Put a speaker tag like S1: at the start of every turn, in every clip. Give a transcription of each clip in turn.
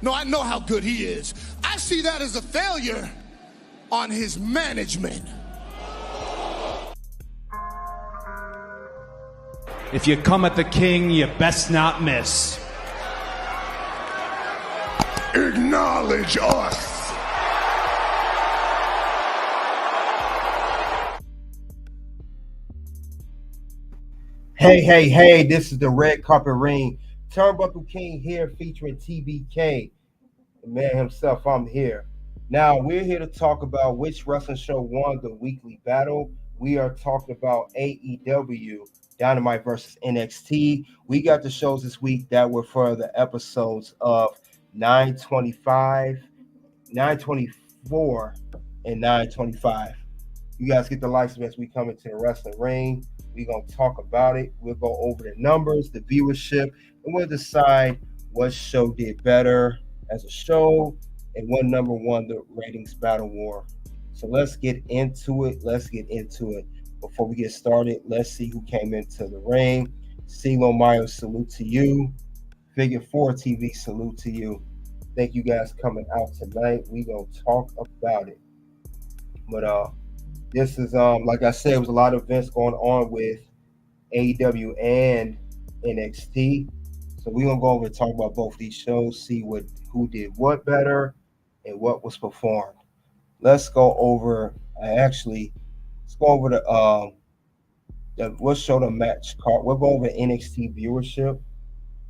S1: No, I know how good he is. I see that as a failure on his management.
S2: If you come at the king, you best not miss.
S1: Acknowledge us.
S3: Hey, this is the Red Carpet Ring. Turnbuckle King here featuring TBK. The man himself, I'm here. Now, we're here to talk about which wrestling show won the weekly battle. We are talking about AEW Dynamite versus NXT. We got the shows this week that were for the episodes of 925, 924, and 925. You guys get the license as we come into the wrestling ring. We're going to talk about it. We'll go over the numbers, the viewership, and we'll decide what show did better as a show and what number won the ratings battle war. So let's get into it. Before we get started, let's see who came into the ring. CeeLo Mayo, salute to you. Figure 4 TV, salute to you. Thank you guys coming out tonight. We're going to talk about it. But this is, like I said, it was a lot of events going on with AEW and NXT. So we're going to go over and talk about both these shows, see who did what better and what was performed. Let's go over, we'll show the match card. We'll go over NXT viewership.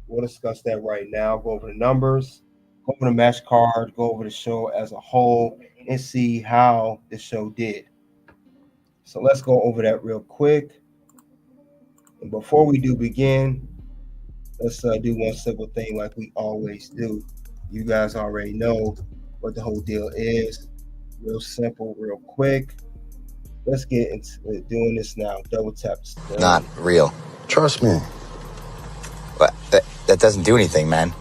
S3: We'll discuss that right now. Go over the numbers, go over the match card, go over the show as a whole, and see how the show did. So let's go over that real quick. And before we do begin, let's do one simple thing like we always do. You guys already know what the whole deal is. Real simple, real quick. Let's get into doing this now. Double tap.
S4: Not real.
S5: Trust me.
S4: But that doesn't do anything, man.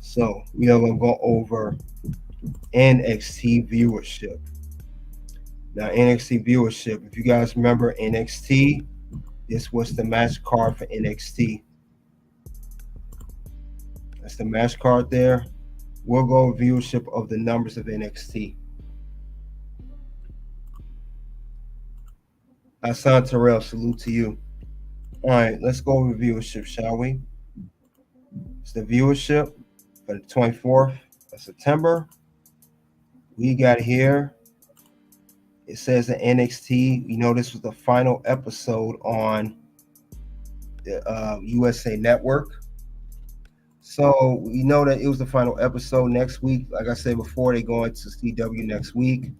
S3: So we are going to go over NXT viewership. Now, NXT viewership, if you guys remember NXT, this was the match card for NXT. That's the match card there. We'll go over viewership of the numbers of NXT. Hassan Terrell, salute to you. All right, let's go over viewership, shall we? It's the viewership for the 24th of September. We got here, it says the NXT, this was the final episode on the USA Network. So we know that it was the final episode. Next week, like I said before, they go into CW next week.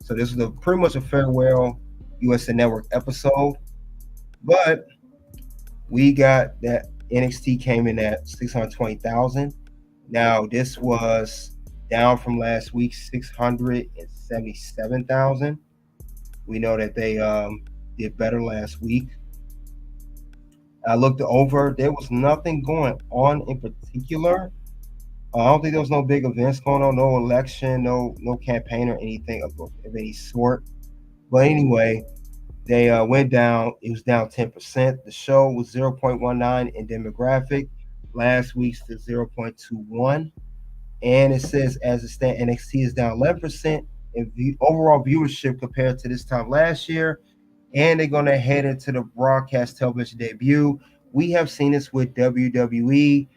S3: So this was pretty much a farewell USA Network episode. But we got that NXT came in at 620,000. Now this was down from last week's 677,000. We know that they did better last week. I looked over. There was nothing going on in particular. I don't think there was no big events going on, no election, no campaign or anything of any sort. But anyway, they went down. It was down 10%. The show was 0.19 in demographic. Last week's to 0.21. And it says, as it stands, NXT is down 11% in overall viewership compared to this time last year. And they're going to head into the broadcast television debut. We have seen this with WWE.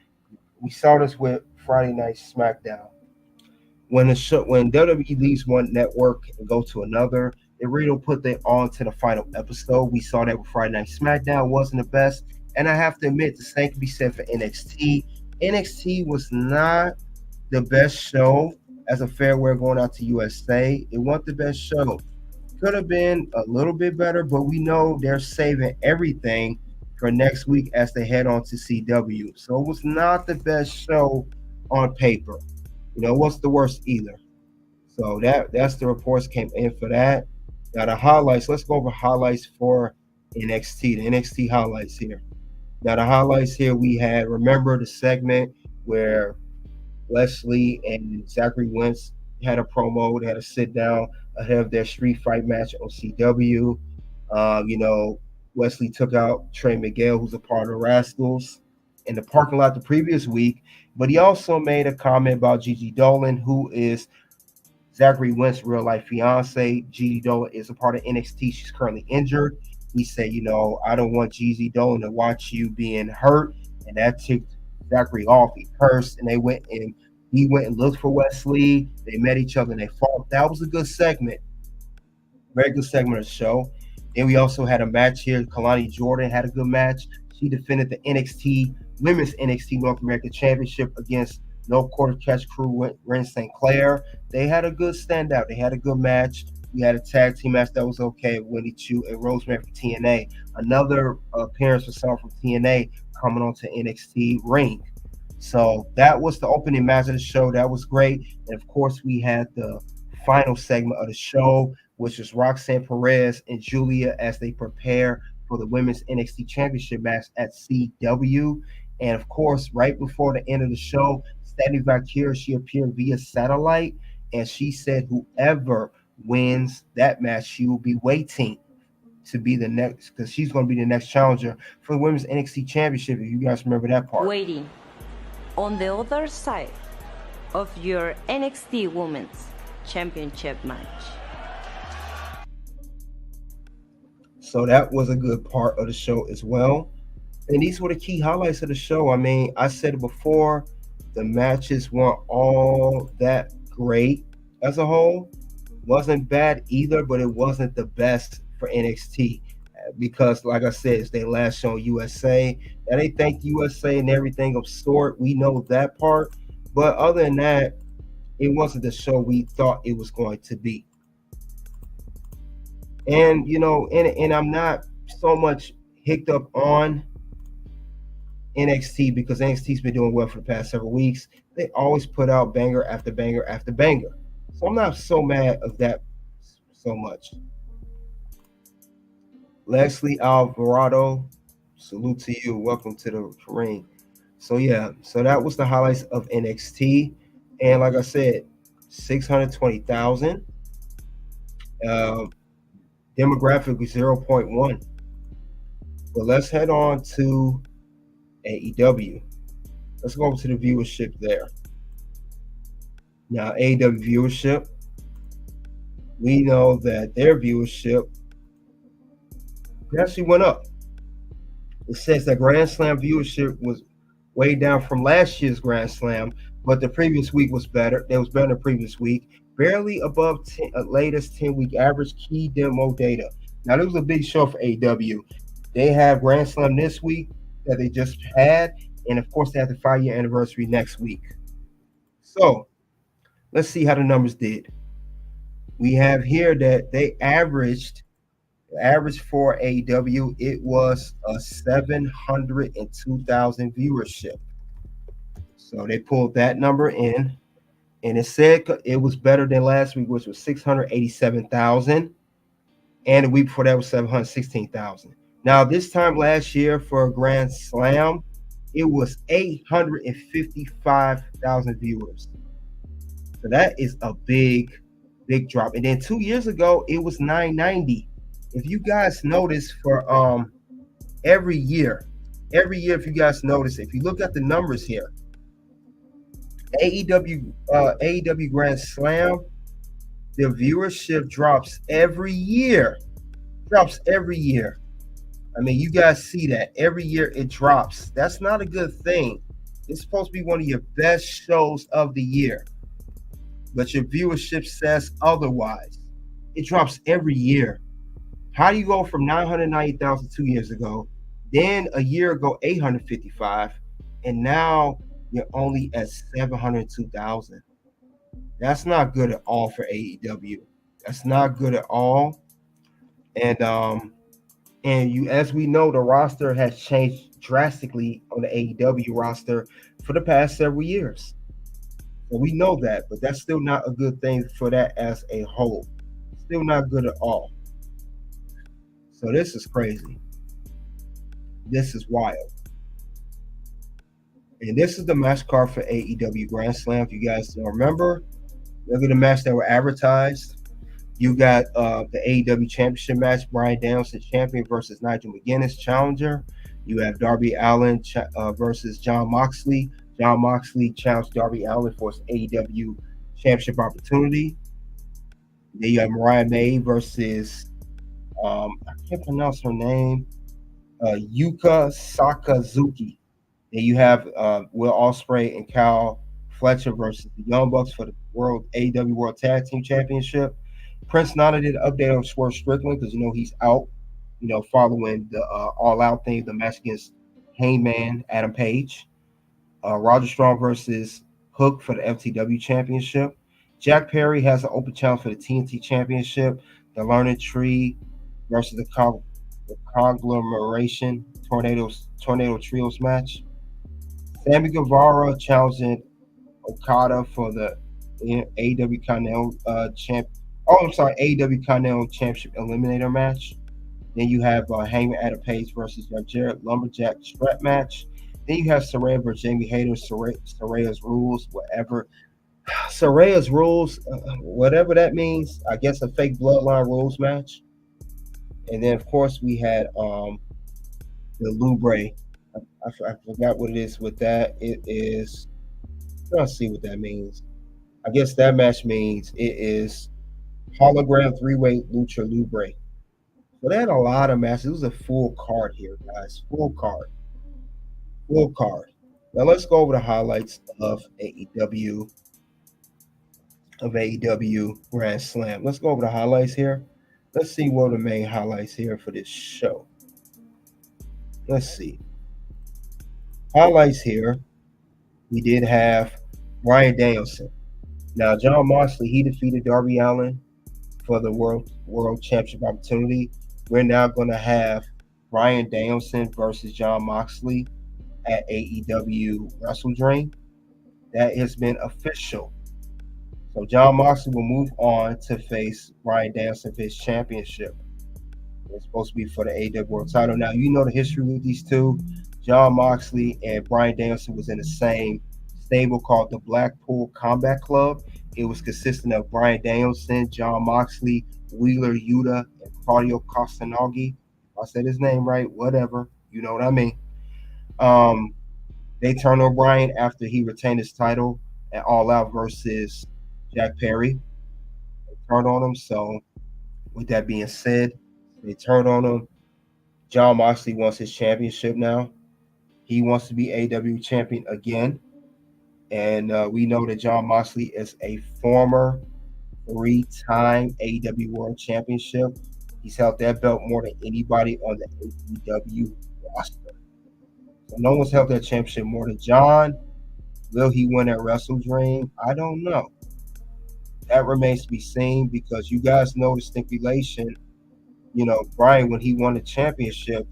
S3: We saw this with Friday Night SmackDown. When WWE leaves one network and go to another, they really don't put that on to the final episode. We saw that with Friday Night SmackDown. Wasn't the best. And I have to admit, the same can be said for NXT. NXT was not the best show as a farewell going out to USA. It wasn't the best show. Could have been a little bit better, but we know they're saving everything for next week as they head on to CW. So it was not the best show on paper. It wasn't the worst either. So that's the reports came in for that. Now the highlights, let's go over highlights for NXT, the NXT highlights here. Now the highlights here, we had, remember the segment where Leslie and Zachary Wentz had a promo, they had a sit down ahead of their street fight match on CW. Wesley took out Trey Miguel, who's a part of the Rascals, in the parking lot the previous week. But he also made a comment about Gigi Dolan, who is Zachary Wentz's real life fiance. Gigi Dolan is a part of NXT. She's currently injured. He said, I don't want Gigi Dolan to watch you being hurt. And that ticked Zachary off. He cursed, and he went and looked for Wesley. They met each other and they fought. That was a good segment. Very good segment of the show. Then we also had a match here. Kalani Jordan had a good match. She defended the Women's NXT North American Championship against No Quarter Catch Crew, Ren St. Clair. They had a good standout. They had a good match. We had a tag team match that was okay. Wendy Chu and Rosemary from TNA. Another appearance for someone from TNA coming on to NXT ring. So that was the opening match of the show. That was great. And of course, we had the final segment of the show, which is Roxanne Perez and Julia as they prepare for the Women's NXT Championship match at CW. And of course, right before the end of the show, Stephanie Valkyria, she appeared via satellite, and she said whoever wins that match, she will be waiting to be the next, because she's going to be the next challenger for the Women's NXT Championship, if you guys remember that part.
S5: Waiting on the other side of your NXT Women's Championship match.
S3: So that was a good part of the show as well. And these were the key highlights of the show. I mean, I said it before, the matches weren't all that great as a whole. Wasn't bad either, but it wasn't the best for NXT. Because, like I said, it's their last show on USA. And they thank USA and everything of sort. We know that part. But other than that, it wasn't the show we thought it was going to be. And, and I'm not so much hicked up on NXT because NXT's been doing well for the past several weeks. They always put out banger after banger after banger. So I'm not so mad of that so much. Leslie Alvarado, salute to you. Welcome to the ring. So that was the highlights of NXT. And like I said, 620,000. Demographic was 0.1. But let's head on to AEW. Let's go over to the viewership there. Now, AEW viewership, we know that their viewership actually went up. It says that Grand Slam viewership was way down from last year's Grand Slam, but the previous week was better. It was better than the previous week. Barely above latest 10-week average key demo data. Now, this was a big show for AEW. They have Grand Slam this week that they just had, and of course, they have the 5-year anniversary next week. So, let's see how the numbers did. We have here that they average for AEW, it was a 702,000 viewership. So they pulled that number in, and it said it was better than last week, which was 687,000, and the week before that was 716,000. Now, this time last year for a Grand Slam, it was 855,000 viewers. So that is a big drop. And then 2 years ago, it was 990. If you guys notice, for every year, if you guys notice, if you look at the numbers here, AEW Grand Slam, the viewership drops every year. I mean, you guys see that every year it drops. That's not a good thing. It's supposed to be one of your best shows of the year, but your viewership says otherwise. It drops every year. How do you go from 990,000 2 years ago, then a year ago 855, and now you're only at 702,000? That's not good at all for AEW. That's not good at all. And you, as we know, the roster has changed drastically on the AEW roster for the past several years. So we know that, but that's still not a good thing for that as a whole. Still not good at all. So this is crazy. This is wild. And this is the match card for AEW Grand Slam. If you guys don't remember, look at the match that were advertised. You got the AEW Championship match, Bryan Danielson champion versus Nigel McGuinness challenger. You have Darby Allin versus Jon Moxley. Jon Moxley challenged Darby Allin for his AEW Championship opportunity. Then you have Mariah May versus I can't pronounce her name, Yuka Sakazuki. Then you have Will Ospreay and Kyle Fletcher versus the Young Bucks for the AEW World Tag Team Championship. Prince Nana did an update on Swerve Strickland because he's out, following the All Out thing, the match against Hangman Adam Page. Roger Strong versus Hook for the FTW Championship. Jack Perry has an open challenge for the TNT Championship. The Learning Tree versus the Conglomeration Tornado Trios match. Sammy Guevara challenging Okada for the AEW Continental AEW Continental Championship Eliminator match. Then you have Hangman Adam Page versus Jared Lumberjack strap match. Then you have Saraya versus Jamie Hayter. Saraya's rules, whatever. Saraya's rules, whatever that means. I guess a fake bloodline rules match. And then of course we had the Lubre. I forgot what it is with that. It is. Let's see what that means. I guess that match means it is hologram 3-way Lucha Lubre. So they had a lot of matches. It was a full card here, guys. Full card. Now let's go over the highlights of AEW Grand Slam. Let's go over the highlights here. Let's see what are the main highlights here for this show. Let's see. Highlights here. We did have Bryan Danielson. Now, Jon Moxley, he defeated Darby Allin for the World Championship opportunity. We're now going to have Bryan Danielson versus Jon Moxley at AEW Wrestle Dream. That has been official. So Jon Moxley will move on to face Bryan Danielson for his championship. It's supposed to be for the AEW World title. Now, you know the history with these two. Jon Moxley and Bryan Danielson was in the same stable called the Blackpool Combat Club. It was consisting of Bryan Danielson, Jon Moxley, Wheeler Yuta, and Claudio Castagnoli. If I said his name right, whatever. You know what I mean. They turned on Bryan after he retained his title at All Out versus Jack Perry. They turned on him. So with that being said, they turned on him. Jon Moxley wants his championship now. He wants to be AEW champion again. And we know that Jon Moxley is a former 3-time AEW World Championship. He's held that belt more than anybody on the AEW roster. So no one's held that championship more than Jon. Will he win at Wrestle Dream? I don't know. That remains to be seen because you guys know the stipulation. Bryan, when he won the championship,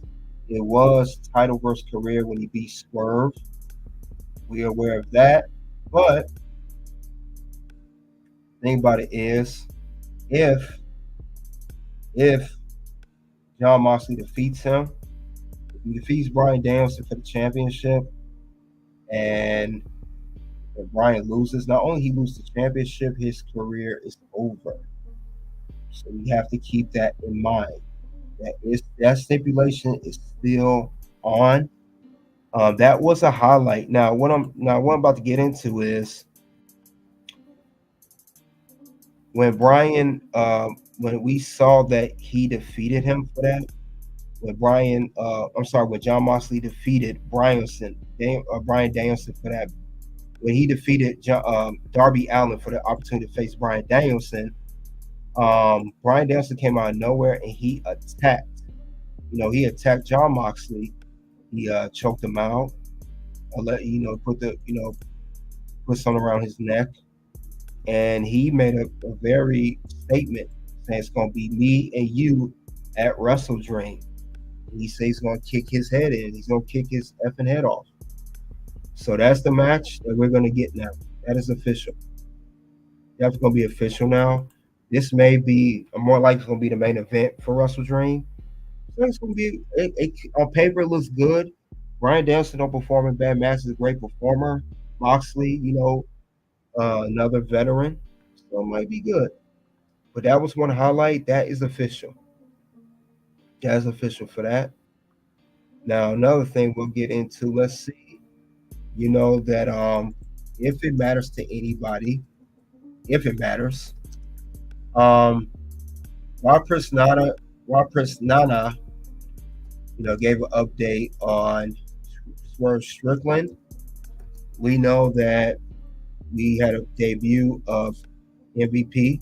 S3: it was title versus career when he beat Swerve. We are aware of that. But the thing about it is, if Jon Moxley defeats him, if he defeats Bryan Danielson for the championship, and if Bryan loses, not only he loses the championship, his career is over. So we have to keep that in mind. That stipulation is still on. That was a highlight. Now, what I'm about to get into is when Bryan, when we saw that he defeated him for that. When Jon Moxley defeated Bryan Danielson for that. When he defeated Darby Allin for the opportunity to face Bryan Danielson, Bryan Danielson came out of nowhere and he attacked. He attacked Jon Moxley. He choked him out. Put something around his neck, and he made a very statement saying it's going to be me and you at Wrestle Dream. He says he's going to kick his head in. He's going to kick his effing head off. So that's the match that we're going to get now. That is official. That's going to be official now. This may be more likely going to be the main event for Wrestle Dream. So it's going to be on paper. It looks good. Bryan Danielson don't perform in bad matches. A great performer. Moxley, another veteran, so it might be good. But that was one highlight. That is official. That is official for that. Now, another thing we'll get into, let's see, that if it matters to anybody, if it matters, Prince Nana, gave an update on Swerve Strickland. We know that we had a debut of MVP.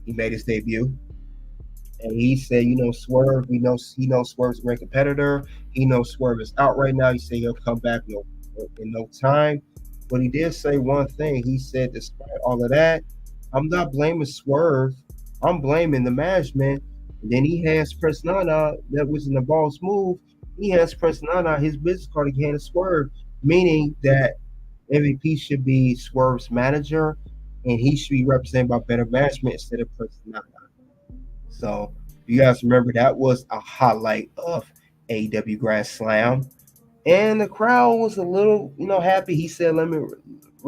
S3: He made his debut. And he said, Swerve, he knows Swerve's a great competitor. He knows Swerve is out right now. He said he'll come back in no time. But he did say one thing. He said, despite all of that, I'm not blaming Swerve. I'm blaming the management. And then he hands Prince Nana, that was in the boss move, he hands Prince Nana his business card again to Swerve, meaning that MVP should be Swerve's manager and he should be represented by better management instead of Prince Nana. So you guys remember that was a highlight of AEW Grand Slam. And the crowd was a little, happy. He said,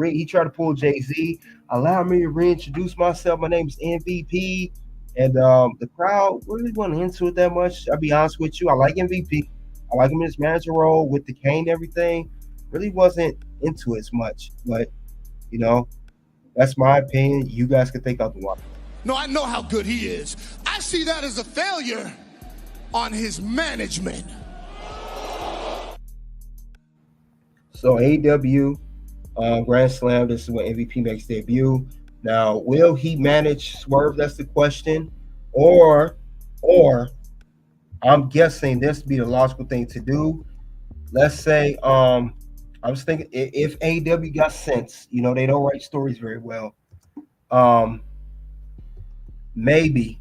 S3: he tried to pull Jay-Z, allow me to reintroduce myself. My name's MVP. And the crowd really wasn't into it that much. I'll be honest with you. I like MVP. I like him in his manager role with the cane and everything. Really wasn't into it as much. But, that's my opinion. You guys can think otherwise.
S1: No, I know how good he is. I see that as a failure on his management.
S3: So AEW Grand Slam, this is when MVP makes debut. Now, will he manage Swerve? That's the question. Or I'm guessing this would be the logical thing to do. Let's say, I was thinking if AEW got sense, they don't write stories very well. Maybe.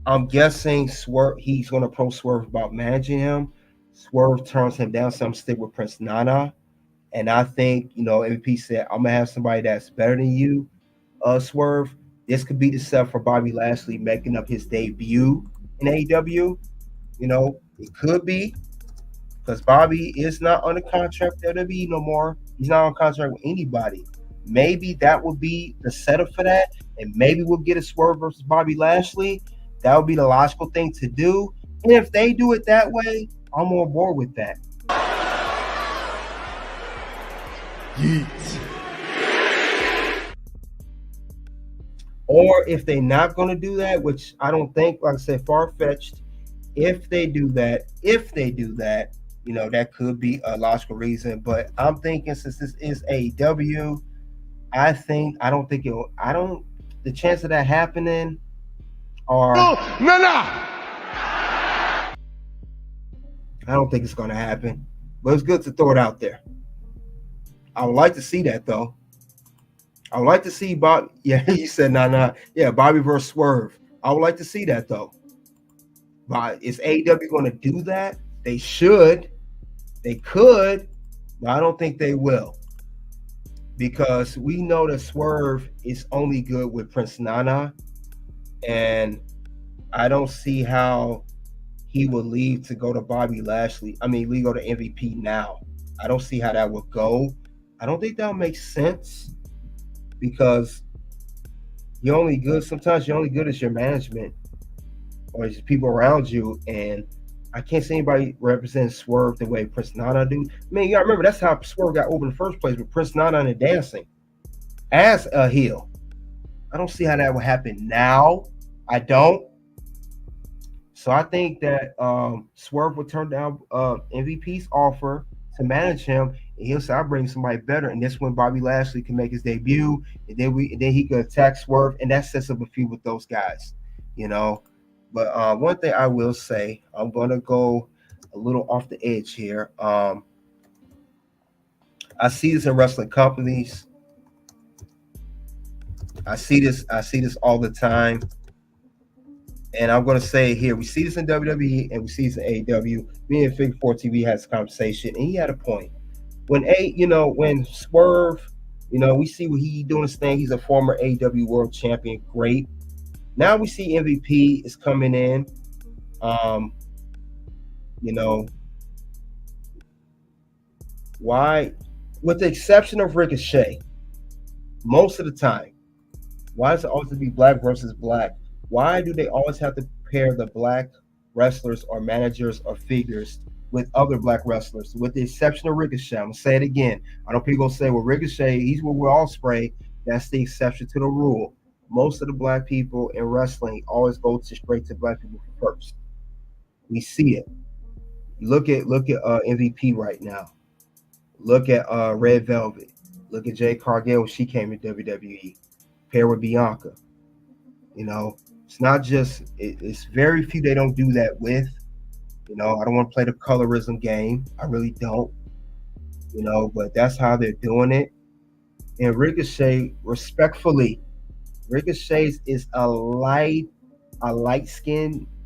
S3: I'm guessing Swerve, he's going to approach Swerve about managing him. Swerve turns him down, so I'm stick with Prince Nana. And I think, MVP said, I'm going to have somebody that's better than you, Swerve. This could be the set for Bobby Lashley making up his debut in AEW. It could be, because Bobby is not under contract with WWE no more. He's not on contract with anybody. Maybe that would be the setup for that, and maybe we'll get a Swerve versus Bobby Lashley. That would be the logical thing to do. And if they do it that way, I'm on board with that. Yeet. Or if they're not going to do that, which I don't think, like I said, far-fetched, if they do that, that could be a logical reason. But I'm thinking since this is AEW, the chance of that happening are I don't think it's going to happen. But it's good to throw it out there. I would like to see that, though. I would like to see Bob. Yeah, he said, nah. Yeah, Bobby versus Swerve. I would like to see that, though. But is AEW going to do that? They should. They could. But I don't think they will. Because we know that Swerve is only good with Prince Nana. And I don't see how he would leave to go to Bobby Lashley. We go to MVP now. I don't see how that would go. I don't think that would make sense. Because sometimes you're only good as your management or as people around you. And I can't see anybody represent Swerve the way Prince Nana do. You gotta remember, that's how Swerve got over in the first place, with Prince Nana and dancing as a heel. I don't see how that would happen now. I don't. So I think that Swerve would turn down MVP's offer to manage him, and he'll say, I'll bring somebody better. And that's when Bobby Lashley can make his debut, and then he could attack Swerve, and that sets up a feud with those guys, But one thing I will say, I'm going to go a little off the edge here. I see this in wrestling companies. I see this all the time. And I'm going to say it here. We see this in WWE and we see this in AEW. Me and Figure 4 TV had this conversation, and he had a point. When Swerve, we see what he doing his thing. He's a former AEW World Champion. Great. Now we see MVP is coming in. Why? With the exception of Ricochet, Most of the time. Why does it always be black versus black? Why do they always have to pair the black wrestlers or managers or figures with other black wrestlers? With the exception of Ricochet. I'm going to say it again. I know people say, well, Ricochet, he's where we're all spray. That's the exception to the rule. Most of the black people in wrestling always go straight to black people first. We see it. Look at MVP right now. Look at Red Velvet. Look at Jade Cargill when she came to WWE. Pair with Bianca. You know, it's not just, it's very few they don't do that with. You know, I don't want to play the colorism game. I really don't. You know, but that's how they're doing it. And Ricochet, respectfully, Ricochet is a light-skinned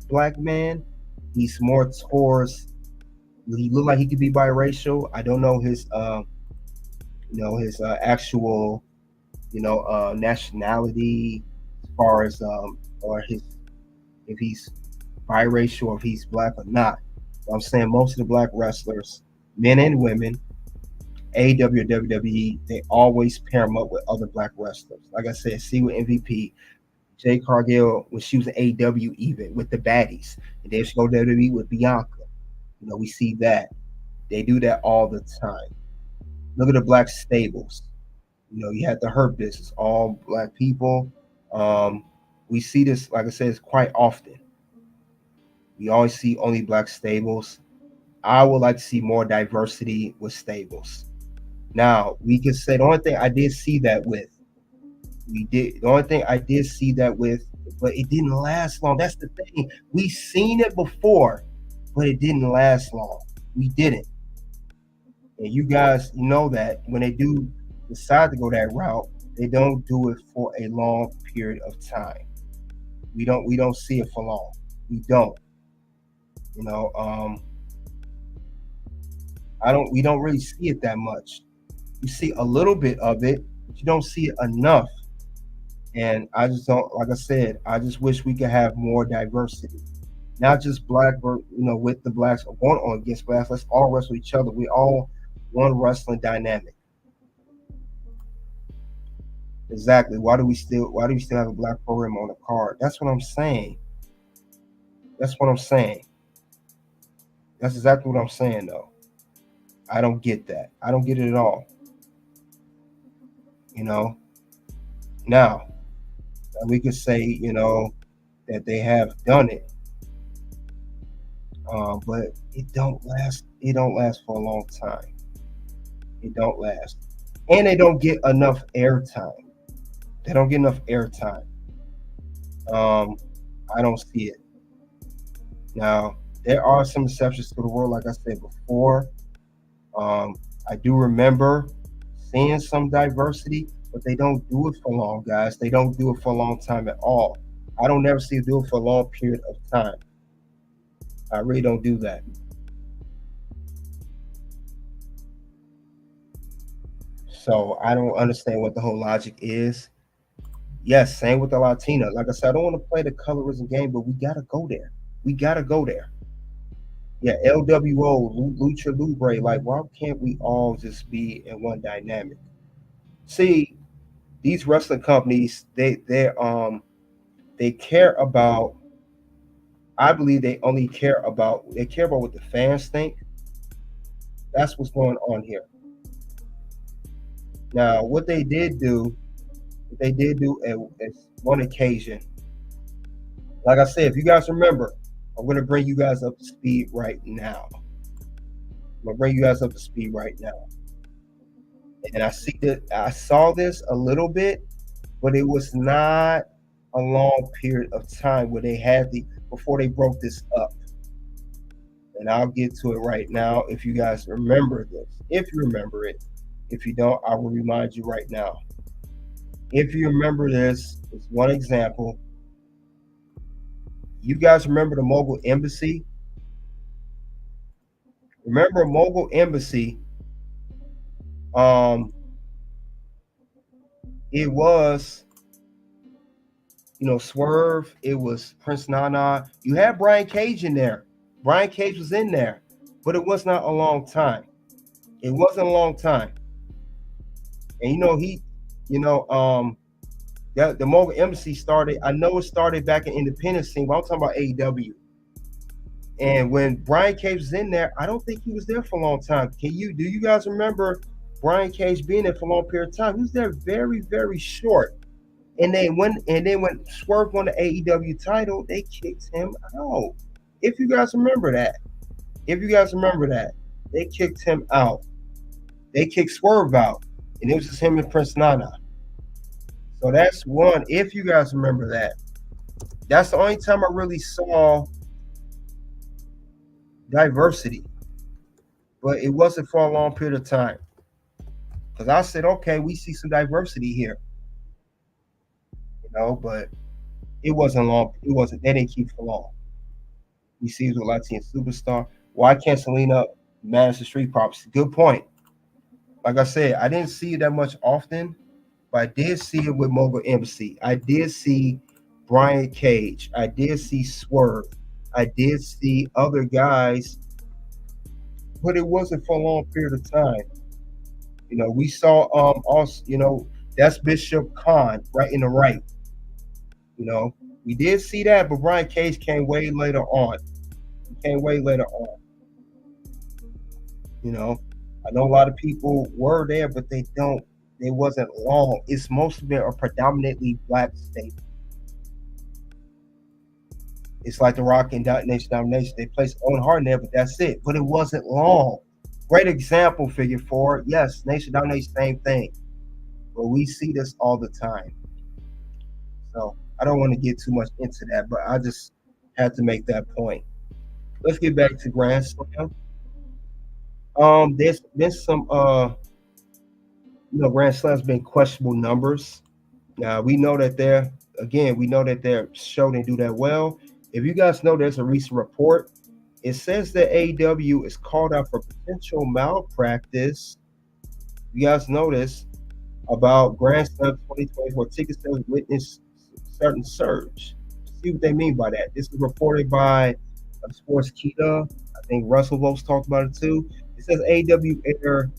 S3: black man. He's more towards, he look like he could be biracial. I don't know his his actual nationality as far as or his, if he's biracial or if he's black or not. But I'm saying most of the black wrestlers, men and women, AEW or WWE, they always pair them up with other black wrestlers. Like I said, see with MVP, Jade Cargill when she was in AEW, even with the baddies, and then she go to WWE with Bianca. You know, we see that they do that all the time. Look at the black stables. You know, you had the Hurt Business, all black people. We see this, like I said, it's quite often. We always see only black stables. I would like to see more diversity with stables. Now, we can say the only thing I did see that with, the only thing I did see that with, but it didn't last long. That's the thing. We seen it before, but it didn't last long. We didn't. And you guys know that when they do decide to go that route, they don't do it for a long period of time. We don't see it for long. We don't. You know, we don't really see it that much. You see a little bit of it, but you don't see it enough. And I just don't, like I said, I just wish we could have more diversity. Not just black, with the blacks or going on against blacks. Let's all wrestle each other. We all one wrestling dynamic. Exactly. Why do we still have a black program on the card? That's what I'm saying. That's exactly what I'm saying, though. I don't get that. I don't get it at all. You know. Now, we could say, that they have done it. But it don't last. It don't last for a long time. It don't last. And they don't get enough airtime. I don't see it. Now, there are some exceptions to the rule, like I said before. I do remember seeing some diversity, but they don't do it for long, guys. They don't do it for a long time at all. I don't never see it do it for a long period of time. I really don't do that. So I don't understand what the whole logic is. Yes, same with the Latina. Like I said, I don't want to play the colorism game, but we got to go there. Yeah, LWO, Lucha Libre, like, why can't we all just be in one dynamic? See, these wrestling companies, they care about, I believe they care about what the fans think. That's what's going on here. Now, what they did do at one occasion, like I said, if you guys remember, I'm going to bring you guys up to speed right now. And I saw this a little bit, but it was not a long period of time where they had before they broke this up. And I'll get to it right now if you guys remember this. If you remember it. If you don't, I will remind you right now. If you remember this, it's one example. You guys remember the Mogul Embassy? Remember Mogul Embassy? It was, Swerve. It was Prince Nana. You had Brian Cage in there. Brian Cage was in there, but it was not a long time. It wasn't a long time. And You know, the Mogul Embassy started. I know it started back in independent scene, but I'm talking about AEW. And when Brian Cage was in there, I don't think he was there for a long time. Do you guys remember Brian Cage being there for a long period of time? He was there very, very short. And then when Swerve won the AEW title, they kicked him out. If you guys remember that. They kicked him out. They kicked Swerve out. And it was just him and Prince Nana. So that's one, if you guys remember that. That's the only time I really saw diversity. But it wasn't for a long period of time. Because I said, okay, we see some diversity here. You know, but it wasn't long. They didn't keep for long. We see it with Latina Superstar. Why can't Selena manage the Street Profits? Good point. Like I said, I didn't see it that much often, but I did see it with Mogul Embassy. I did see Brian Cage. I did see Swerve. I did see other guys, but it wasn't for a long period of time. You know, we saw also, you know, that's Bishop Khan right in the right. You know, we did see that, but Brian Cage came way later on. You know, I know a lot of people were there, but they wasn't long. It's mostly a predominantly black state. It's like The Rock and Nation Domination. They placed Owen Hart in there, but that's it. But it wasn't long. Great example, Figure 4. Yes, Nation Domination, same thing. But we see this all the time. So I don't want to get too much into that, but I just had to make that point. Let's get back to Grand Slam. There's been some Grand Slam's been questionable numbers. Now we know that their show didn't do that well. If you guys know, there's a recent report. It says that AEW is called out for potential malpractice. You guys know this about Grand Slam 2024 ticket sales witnessed certain surge. See what they mean by that. This is reported by Sports Kita. I think Russell Volks talked about it too. It says AEW aired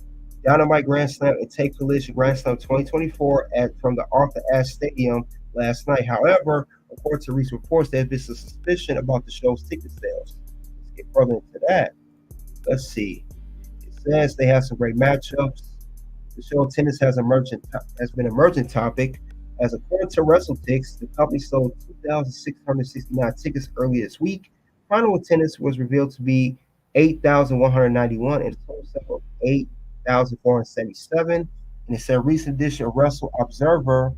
S3: Dynamite Grand Slam and Take Collision Grand Slam 2024 from the Arthur Ashe Stadium last night. However, according to recent reports, there's been some suspicion about the show's ticket sales. Let's get further into that. Let's see. It says they have some great matchups. The show attendance has been an emerging topic. As according to WrestleTix, the company sold 2,669 tickets earlier this week. Final attendance was revealed to be 8,191 and a total sale of 8,477. And it said recent edition of Wrestle Observer,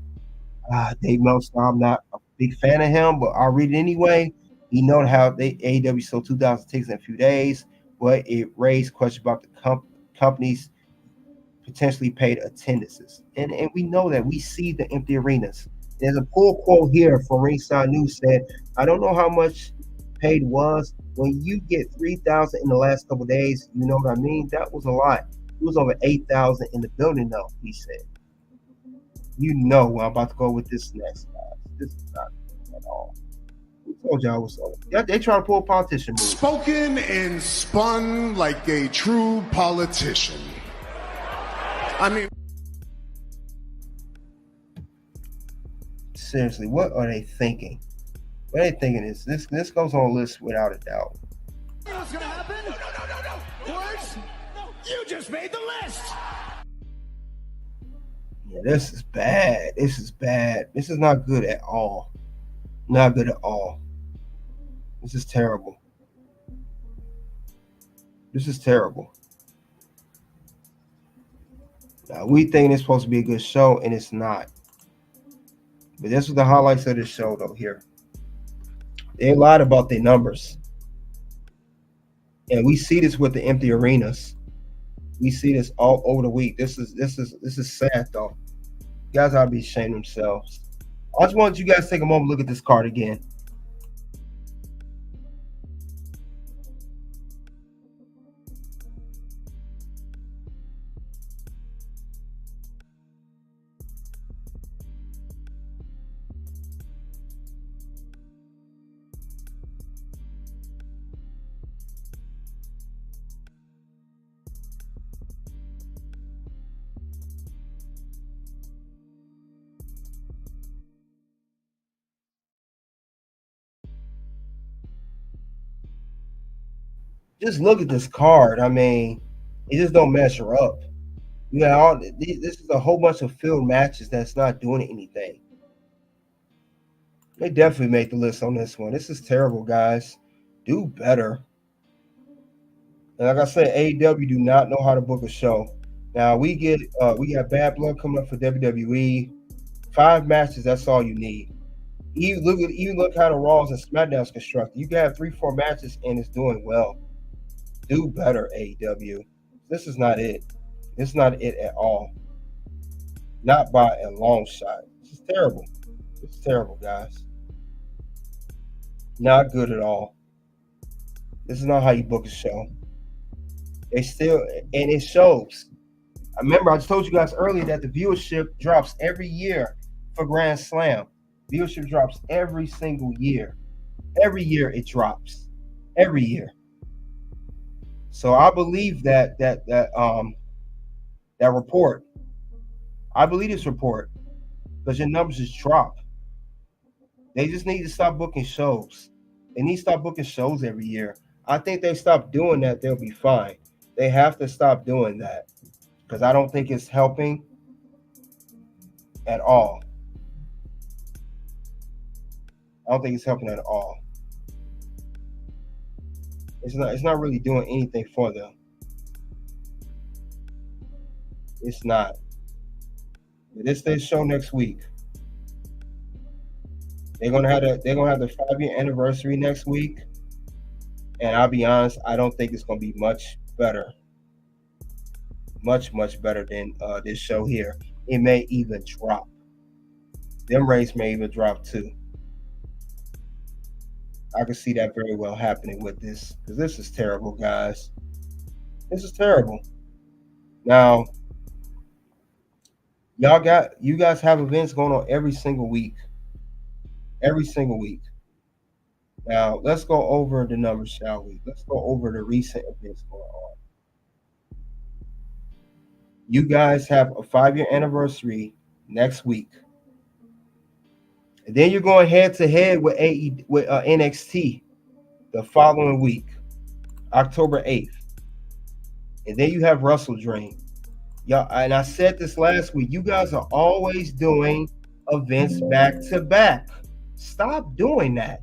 S3: Dave Meltzer, I'm not a big fan of him, but I'll read it anyway. He noted how AEW sold 2,000 tickets in a few days, but it raised questions about the company's potentially paid attendances. And we know that. We see the empty arenas. There's a pull quote here from Ringside News said, I don't know how much paid was. When you get 3,000 in the last couple of days, you know what I mean? That was a lot. It was over 8,000 in the building, though, he said. You know where I'm about to go with this next, guys. This is not at all. Who told y'all what's up? Yeah, they try to pull a politician move.
S1: Spoken and spun like a true politician. I mean,
S3: seriously, what are they thinking? What are they thinking is this goes on a list without a doubt.
S1: You know what's gonna happen? No. Words? No. You just made the list.
S3: Yeah, this is bad. This is not good at all. Not good at all. This is terrible. Now, we think it's supposed to be a good show, and it's not. But this was the highlights of the show, though, here. They lied about their numbers. And we see this with the empty arenas. We see this all over the week. This is sad, though. You guys ought to be ashamed of themselves. I just want you guys to take a moment and look at this card again. just look at this card. I mean, it just don't measure up. You got all this is a whole bunch of filled matches that's not doing anything. They definitely made the list on this one. This is terrible, guys. Do better. And like I said, AEW do not know how to book a show. Now we got Bad Blood coming up for WWE. 5 matches, that's all you need. Even look how the Raws and SmackDowns constructed. You can have 3-4 matches and it's doing well. Do better, AEW. This is not it. This is not it at all. Not by a long shot. This is terrible. It's terrible, guys. Not good at all. This is not how you book a show. They still, and it shows. I remember I told you guys earlier that the viewership drops every year for Grand Slam. Viewership drops every single year. Every year it drops. Every year. So I believe that report. I believe this report because your numbers just drop. They just need to stop booking shows. They need to stop booking shows every year. I think they stop doing that, they'll be fine. They have to stop doing that because I don't think it's helping at all. I don't think it's helping at all. It's not really doing anything for them. It's not. This show next week. They're gonna have the 5-year anniversary next week. And I'll be honest, I don't think it's gonna be much better. Much better than this show here. It may even drop. Them rates may even drop too. I can see that very well happening with this because this is terrible, guys. This is terrible. Now, you guys have events going on every single week. Every single week. Now, let's go over the numbers, shall we? Let's go over the recent events going on. You guys have a 5-year anniversary next week. And then you're going head-to-head with NXT the following week, October 8th. And then you have Wrestle Dream. Y'all, and I said this last week, you guys are always doing events back-to-back. Stop doing that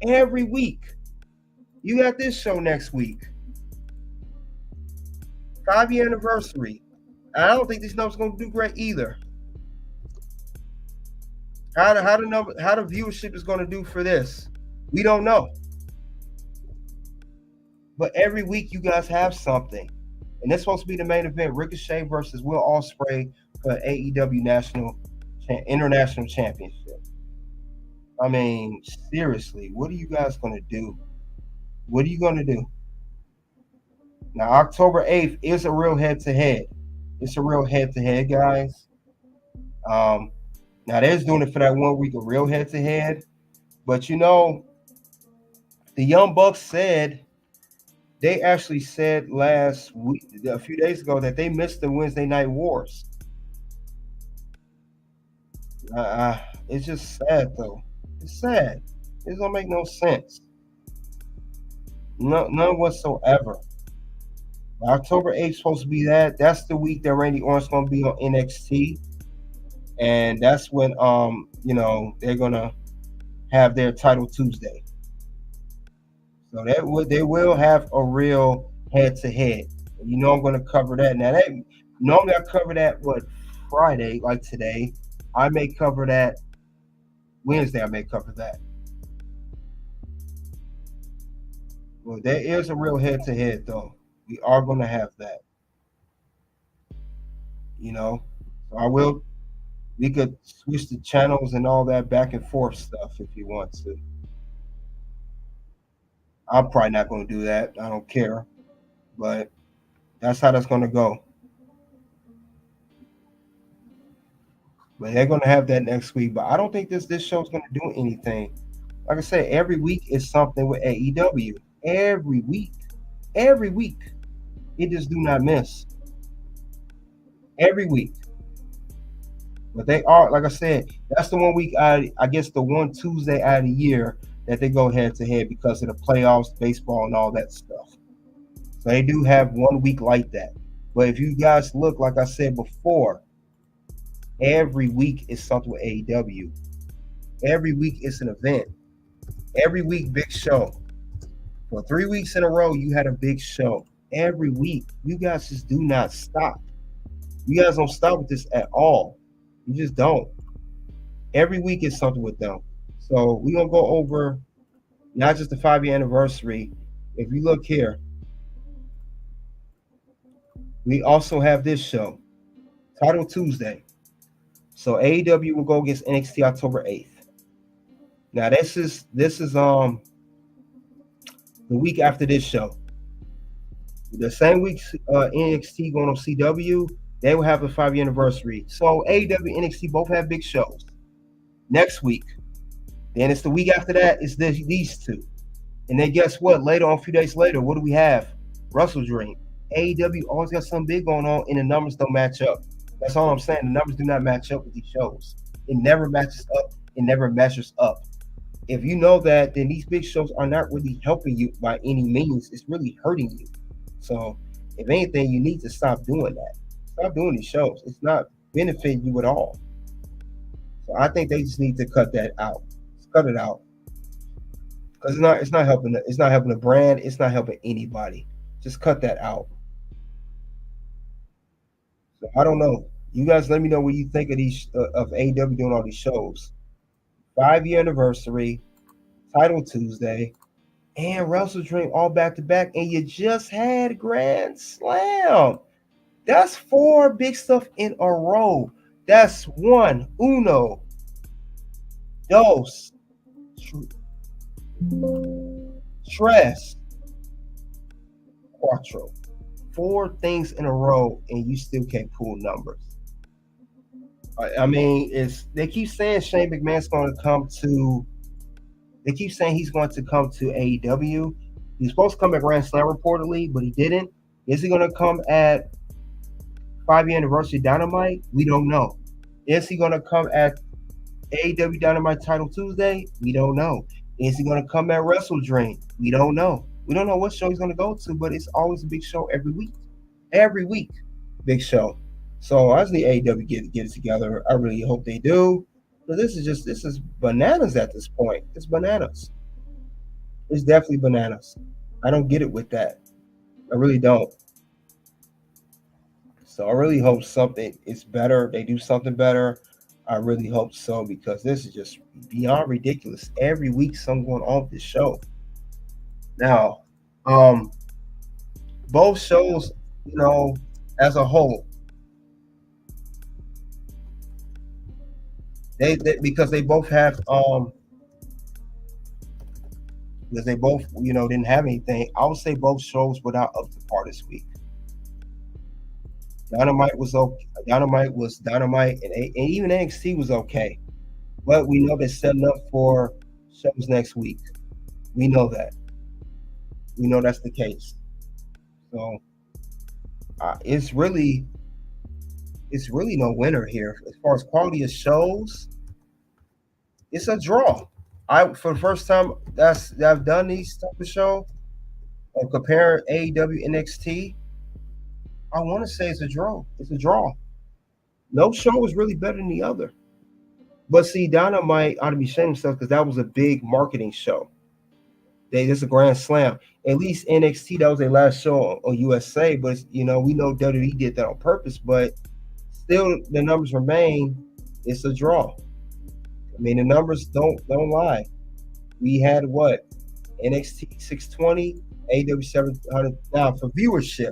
S3: every week. You got this show next week. 5-year anniversary. I don't think this number's going to do great either. How the viewership is going to do for this, we don't know. But every week you guys have something, and it's supposed to be the main event: Ricochet versus Will Ospreay for AEW International Championship. I mean, seriously, what are you guys going to do? What are you going to do? Now, October 8th is a real head-to-head. It's a real head-to-head, guys. Now, they're doing it for that 1 week of real head-to-head. But, you know, the Young Bucks said, they actually said last week, a few days ago, that they missed the Wednesday Night Wars. It's just sad, though. It's sad. It don't make no sense. None whatsoever. October 8th is supposed to be that. That's the week that Randy Orton's going to be on NXT. And that's when, they're going to have their Title Tuesday. So they will have a real head-to-head. You know I'm going to cover that. Now, normally I cover that, Friday, like today. I may cover that Wednesday. I may cover that. Well, there is a real head-to-head, though. We are going to have that. So we could switch the channels and all that back and forth stuff if you want to. I'm probably not going to do that. I don't care. But that's how that's going to go. But they're going to have that next week. But I don't think this show's going to do anything. Like I said, every week is something with AEW. Every week. Every week. It just do not miss. Every week. But they are, like I said, that's the 1 week, I guess the one Tuesday out of the year that they go head to head because of the playoffs, baseball, and all that stuff. So they do have 1 week like that. But if you guys look, like I said before, every week is something with AEW. Every week is an event. Every week, big show. For 3 weeks in a row, you had a big show. Every week. You guys just do not stop. You guys don't stop with this at all. You just don't. Every week is something with them. So we're going to go over not just the 5-year anniversary. If you look here, we also have this show, Title Tuesday. So AEW will go against NXT October 8th. Now this is the week after this show. The same week NXT going on CW, they will have the 5-year anniversary. So AEW and NXT both have big shows. Next week. Then it's the week after that, it's these two. And then guess what? Later on, a few days later, what do we have? Wrestle Dream. AEW always got something big going on, and the numbers don't match up. That's all I'm saying. The numbers do not match up with these shows. It never matches up. It never measures up. If you know that, then these big shows are not really helping you by any means. It's really hurting you. So, if anything, you need to stop doing that. Stop doing these shows. It's not benefiting you at all. So, I think they just need to cut that out. Just cut it out. Because it's not helping the brand. It's not helping anybody. Just cut that out. So I don't know. You guys, let me know what you think of these of AEW doing all these shows. 5-year anniversary, Title Tuesday, and Wrestle Dream all back to back, and you just had Grand Slam. That's 4 big stuff in a row. That's 1, uno, dos, tres, quattro. 4 things in a row, and you still can't pull numbers. I mean, they keep saying Shane McMahon's going to come to. They keep saying he's going to come to AEW. He's supposed to come at Grand Slam reportedly, but he didn't. Is he going to come at 5-year anniversary Dynamite? We don't know. Is he going to come at AEW Dynamite Title Tuesday? We don't know. Is he going to come at Wrestle Dream? We don't know. We don't know what show he's going to go to, but it's always a big show every week. Every week, big show. So I just need AEW to get it together. I really hope they do. But this is bananas at this point. It's bananas. It's definitely bananas. I don't get it with that. I really don't. So I really hope something is better. They do something better. I really hope so, because this is just beyond ridiculous. Every week something going on with this show. Now, both shows, as a whole, they because they both have because they both didn't have anything. I would say both shows were not up to par this week. Dynamite was okay. Dynamite was Dynamite, and even NXT was okay. But we know they're setting up for shows next week. We know that. We know that's the case. So it's really no winner here as far as quality of shows. It's a draw. For the first time that I've done these type of show and compare AEW NXT, I want to say it's a draw. It's a draw. No show is really better than the other. But see, Dynamite ought to be ashamed of themselves, because that was a big marketing show. It's a Grand Slam. At least NXT, that was their last show on USA. But we know WWE did that on purpose. But still, the numbers remain. It's a draw. I mean, the numbers don't lie. We had what? NXT 620, AEW 700. Now for viewership,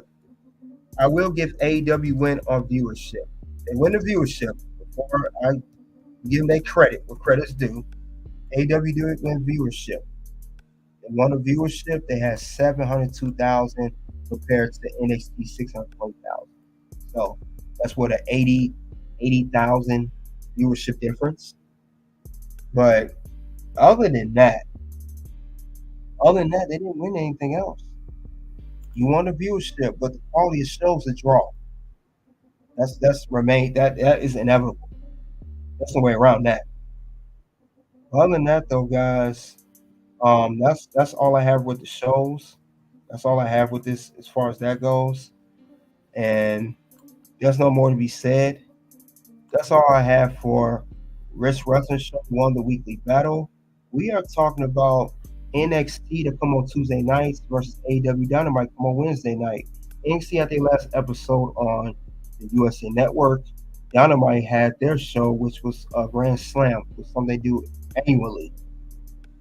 S3: I will give AEW win on viewership. They win the viewership. Before I give them their credit, where credit's due, AEW did win viewership. They won the viewership. They had 702,000 compared to NXT 620,000. So that's what an 80,000 viewership difference. But other than that, they didn't win anything else. You won the viewership, but the quality of shows a draw. That's remained. That is inevitable. That's the way around that. Other than that, though, guys, that's all I have with the shows. That's all I have with this as far as that goes. And there's no more to be said. That's all I have for Rich Wrestling Show 1, the weekly battle. We are talking about NXT to come on Tuesday nights versus AEW Dynamite come on Wednesday night. NXT had their last episode on the USA Network. Dynamite had their show, which was a Grand Slam, which is something they do annually.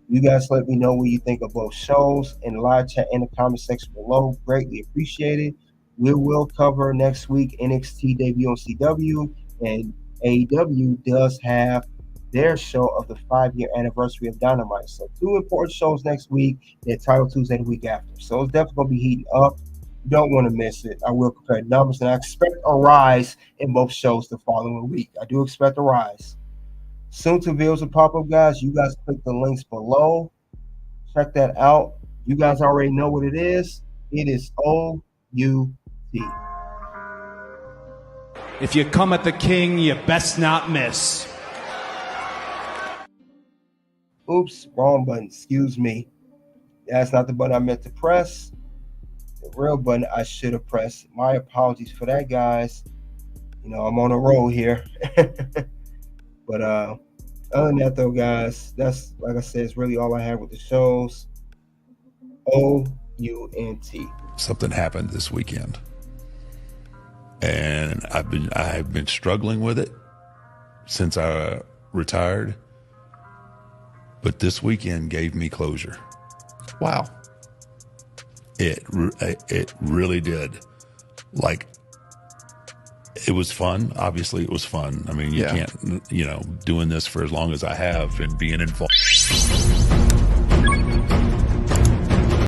S3: You guys let me know what you think of both shows in the live chat in the comment section below. Greatly appreciated. We will cover next week NXT debut on CW, and AEW does have their show of the 5-year anniversary of Dynamite. So 2 important shows next week, and Title Tuesday the week after. So it's definitely going to be heating up. You don't want to miss it. I will compare numbers, and I expect a rise in both shows the following week. I do expect a rise. Soon to videos will pop up, guys. You guys click the links below. Check that out. You guys already know what it is. It is OUT.
S2: If you come at the king, you best not miss.
S3: Oops, wrong button. Excuse me. That's not the button I meant to press. The real button I should have pressed. My apologies for that, guys. You know, I'm on a roll here. But other than that, though, guys, that's, like I said, it's really all I have with the shows. OUNT.
S6: Something happened this weekend, and I have been struggling with it since I retired. But this weekend gave me closure.
S7: Wow.
S6: It really did. Like, it was fun. Obviously, it was fun. I mean, you can't, doing this for as long as I have and being involved.